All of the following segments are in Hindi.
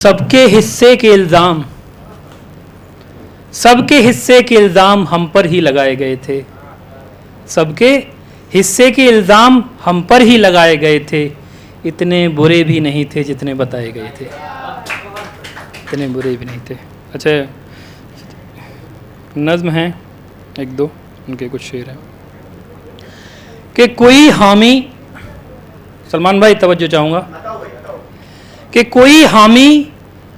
सबके हिस्से के इल्ज़ाम हम पर ही लगाए गए थे। सबके हिस्से के इल्ज़ाम हम पर ही लगाए गए थे। इतने बुरे भी नहीं थे जितने बताए गए थे। इतने बुरे भी नहीं थे। अच्छा, नज़्म हैं एक दो, उनके कुछ शेर हैं कि कोई हामी, सलमान भाई तवज्जो चाहूँगा, कि कोई हामी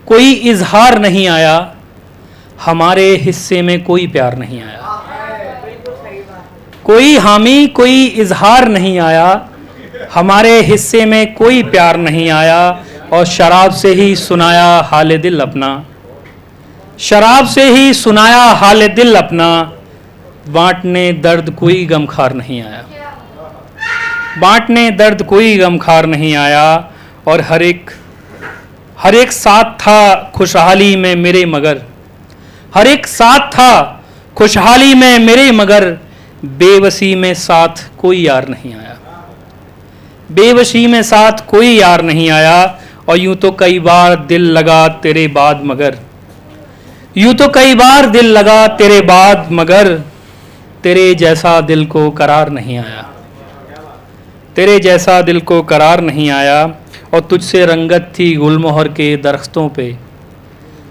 कोई इजहार नहीं आया, हमारे हिस्से में कोई प्यार नहीं आया। कोई हामी कोई इजहार नहीं आया, हमारे हिस्से में कोई प्यार नहीं आया। और शराब से ही सुनाया हाल दिल अपना, शराब से ही सुनाया हाल दिल अपना। बांटने दर्द कोई गमखार नहीं आया, बांटने दर्द कोई गमखार नहीं आया। और हर एक साथ था खुशहाली में मेरे मगर, हर एक साथ था खुशहाली में मेरे मगर। बेबसी में साथ कोई यार नहीं आया, बेबसी में साथ कोई यार नहीं आया। और यूं तो कई बार दिल लगा तेरे बाद मगर, यूं तो कई बार दिल लगा तेरे बाद मगर। तेरे जैसा दिल को करार नहीं आया, तेरे जैसा दिल को करार नहीं आया। और तुझसे रंगत थी गुलमोहर के दरख्तों पे,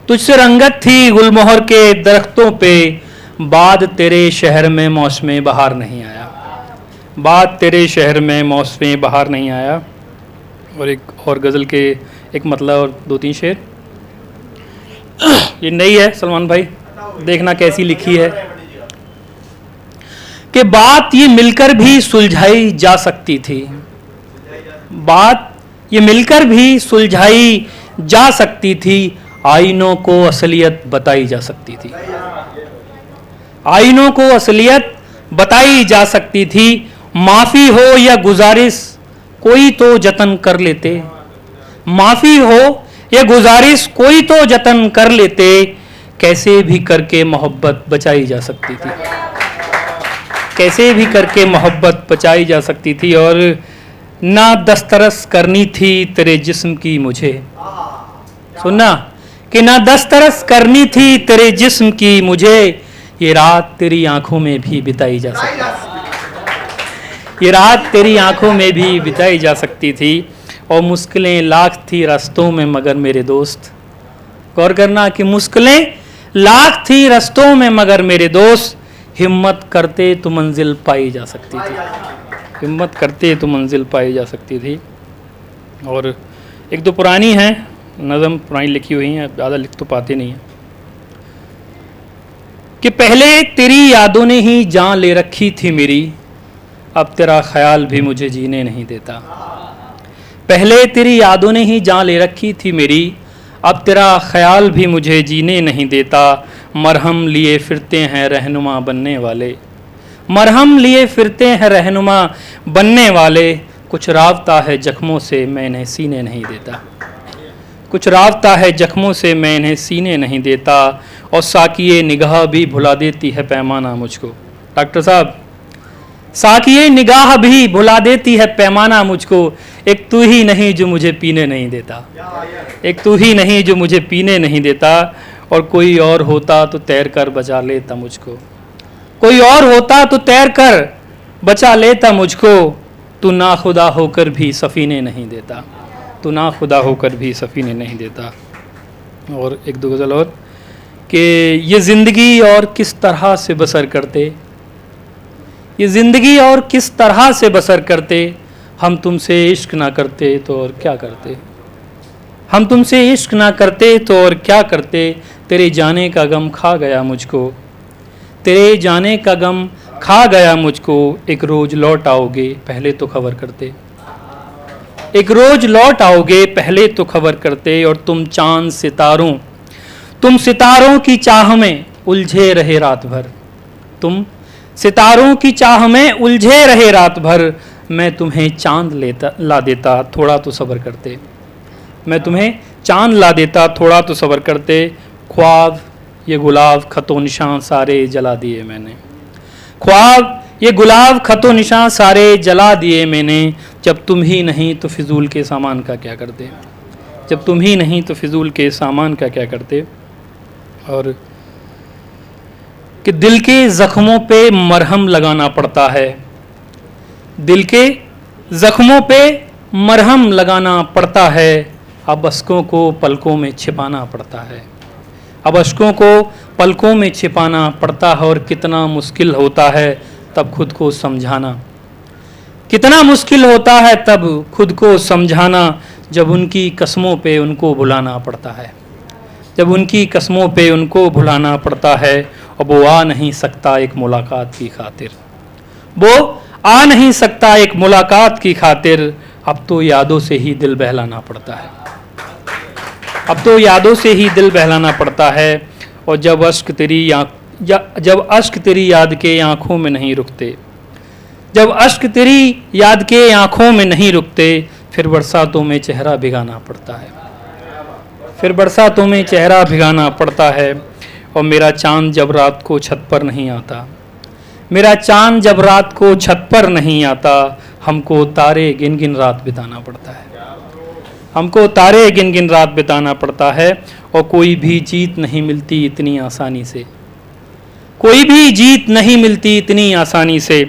तुझसे रंगत थी गुलमोहर के दरख्तों पे। बाद तेरे शहर में मौसम बहार नहीं आया, बाद तेरे शहर में मौसम बहार नहीं आया। और एक और गज़ल के एक मतलब और दो तीन शेर। ये नई है सलमान भाई, देखना कैसी लिखी है। कि बात ये मिलकर भी सुलझाई जा सकती थी, बात ये मिलकर भी सुलझाई जा सकती थी। आईनों को असलियत बताई जा सकती थी, आईनों को असलियत बताई जा सकती थी। माफ़ी हो या गुजारिश कोई तो जतन कर लेते, माफ़ी हो या गुजारिश कोई तो जतन कर लेते। कैसे भी करके मोहब्बत बचाई जा सकती थी, कैसे भी करके मोहब्बत बचाई जा सकती थी। और ना दस्तरस करनी थी तेरे जिस्म की मुझे, सुनना, कि ना दस्तरस करनी थी तेरे जिस्म की मुझे। ये रात तेरी आंखों में भी बिताई जा सकती थी, ये रात तेरी आंखों में भी बिताई जा सकती थी। और मुश्किलें लाख थी रास्तों में मगर मेरे दोस्त, गौर करना कि मुश्किलें लाख थी रास्तों में मगर मेरे दोस्त। हिम्मत करते तो मंजिल पाई जा सकती थी, हिम्मत करते तो मंजिल पाई जा सकती थी। और एक दो पुरानी हैं नज़म, पुरानी लिखी हुई हैं, ज़्यादा लिख तो पाते नहीं हैं। कि पहले तेरी यादों ने ही जान ले रखी थी मेरी, अब तेरा ख्याल भी मुझे जीने नहीं देता। पहले तेरी यादों ने ही जान ले रखी थी मेरी, अब तेरा ख्याल भी मुझे जीने नहीं देता। मरहम लिए फिरते हैं रहनुमा बनने वाले, मरहम लिए फिरते हैं रहनुमा बनने वाले। कुछ राबता है जख्मों से मैं इन्हें सीने नहीं देता, कुछ राबता है जख्मों से मैं इन्हें सीने नहीं देता। और साकिए निगाह भी भुला देती है पैमाना मुझको, डॉक्टर साहब, साकिए निगाह भी भुला देती है पैमाना मुझको। एक तू ही नहीं जो मुझे पीने नहीं देता, एक तू ही नहीं जो मुझे पीने नहीं देता। और कोई और होता तो तैर कर बचा लेता मुझको, कोई और होता तो तैर कर बचा लेता मुझको। तू ना खुदा होकर भी सफ़ीने नहीं देता, तू ना खुदा होकर भी सफ़ीने नहीं देता। और एक दो गज़ल और कि ये ज़िंदगी और किस तरह से बसर करते, ये ज़िंदगी और किस तरह से बसर करते। हम तुमसे इश्क ना करते तो और क्या करते, हम तुमसे इश्क ना करते तो और क्या करते। तेरे जाने का गम खा गया मुझको, तेरे जाने का गम खा गया मुझको। एक रोज़ लौट आओगे पहले तो खबर करते, एक रोज़ लौट आओगे पहले तो खबर करते। और तुम चांद सितारों, तुम सितारों की चाह में उलझे रहे रात भर, तुम सितारों की चाह में उलझे रहे रात भर। मैं तुम्हें चांद ला देता थोड़ा तो सब्र करते, मैं तुम्हें चांद ला देता थोड़ा तो सब्र करते। ख्वाब ये गुलाब खतो निशान सारे जला दिए मैंने, ख्वाब ये गुलाब खतो निशान सारे जला दिए मैंने। जब तुम ही नहीं तो फिजूल के सामान का क्या करते, जब तुम ही नहीं तो फिजूल के सामान का क्या करते। और कि दिल के ज़ख्मों पे मरहम लगाना पड़ता है, दिल के ज़ख्मों पे मरहम लगाना पड़ता है, अब अश्कों को पलकों में छिपाना पड़ता है, अब अश्कों को पलकों में छिपाना पड़ता है। और कितना मुश्किल होता है तब खुद को समझाना, कितना मुश्किल होता है तब खुद को समझाना, जब उनकी कसमों पे उनको भुलाना पड़ता है, जब उनकी कसमों पे उनको भुलाना पड़ता है। और वो आ नहीं सकता एक मुलाकात की खातिर, वो आ नहीं सकता एक मुलाकात की खातिर, अब तो यादों से ही दिल बहलाना पड़ता है, अब तो यादों से ही दिल बहलाना पड़ता है। और जब अश्क तेरी याद के आंखों में नहीं रुकते, जब अश्क तेरी याद के आंखों में नहीं रुकते, फिर बरसातों में चेहरा भिगाना पड़ता है, फिर बरसातों में चेहरा भिगाना पड़ता है। और मेरा चांद जब रात को छत पर नहीं आता, मेरा चांद जब रात को छत पर नहीं आता, हमको तारे गिन गिन रात बिताना पड़ता है, हमको तारे गिन गिन रात बिताना पड़ता है। और कोई भी जीत नहीं मिलती इतनी आसानी से, कोई भी जीत नहीं मिलती इतनी आसानी से,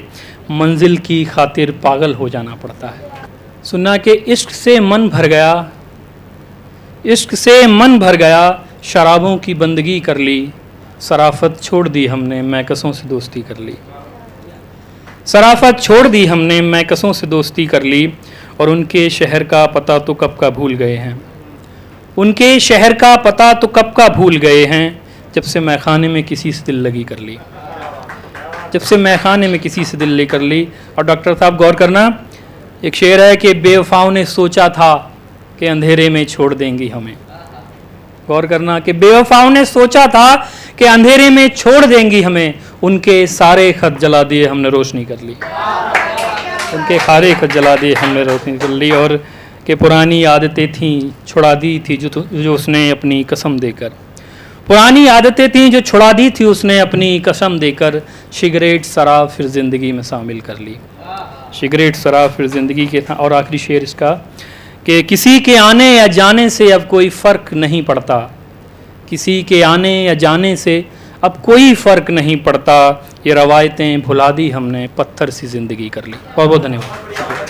मंजिल की खातिर पागल हो जाना पड़ता है। सुना कि इश्क से मन भर गया, इश्क से मन भर गया, शराबों की बंदगी कर ली, शराफत छोड़ दी हमने मैकसों से दोस्ती कर ली, शराफत छोड़ दी हमने मैकसों से दोस्ती कर ली। और उनके शहर का पता तो कब का भूल गए हैं, उनके शहर का पता तो कब का भूल गए हैं, जब से मैखाने में किसी से दिल लगी कर ली, जब से मैखाने में किसी से दिल लगी कर ली। और डॉक्टर साहब गौर करना, एक शेर है कि बेवफाओं ने सोचा था कि अंधेरे में छोड़ देंगी हमें, गौर करना कि बेवफाओं ने सोचा था कि अंधेरे में छोड़ देंगी हमें, उनके सारे खत जला दिए हमने रोशनी कर ली, उनके सारे खत जला दिए हमने रोशनी कर ली। और कि पुरानी आदतें थीं छुड़ा दी थी जो उसने अपनी कसम देकर, पुरानी आदतें थीं जो छुड़ा दी थी उसने अपनी कसम देकर, सिगरेट शराब फिर ज़िंदगी में शामिल कर ली, सिगरेट शराब फिर ज़िंदगी के था। और आखिरी शेर इसका कि किसी के आने या जाने से अब कोई फ़र्क नहीं पड़ता, किसी के आने या जाने से अब कोई फ़र्क नहीं पड़ता, ये रवायतें भुला दी हमने पत्थर सी ज़िंदगी कर ली। बहुत बहुत धन्यवाद।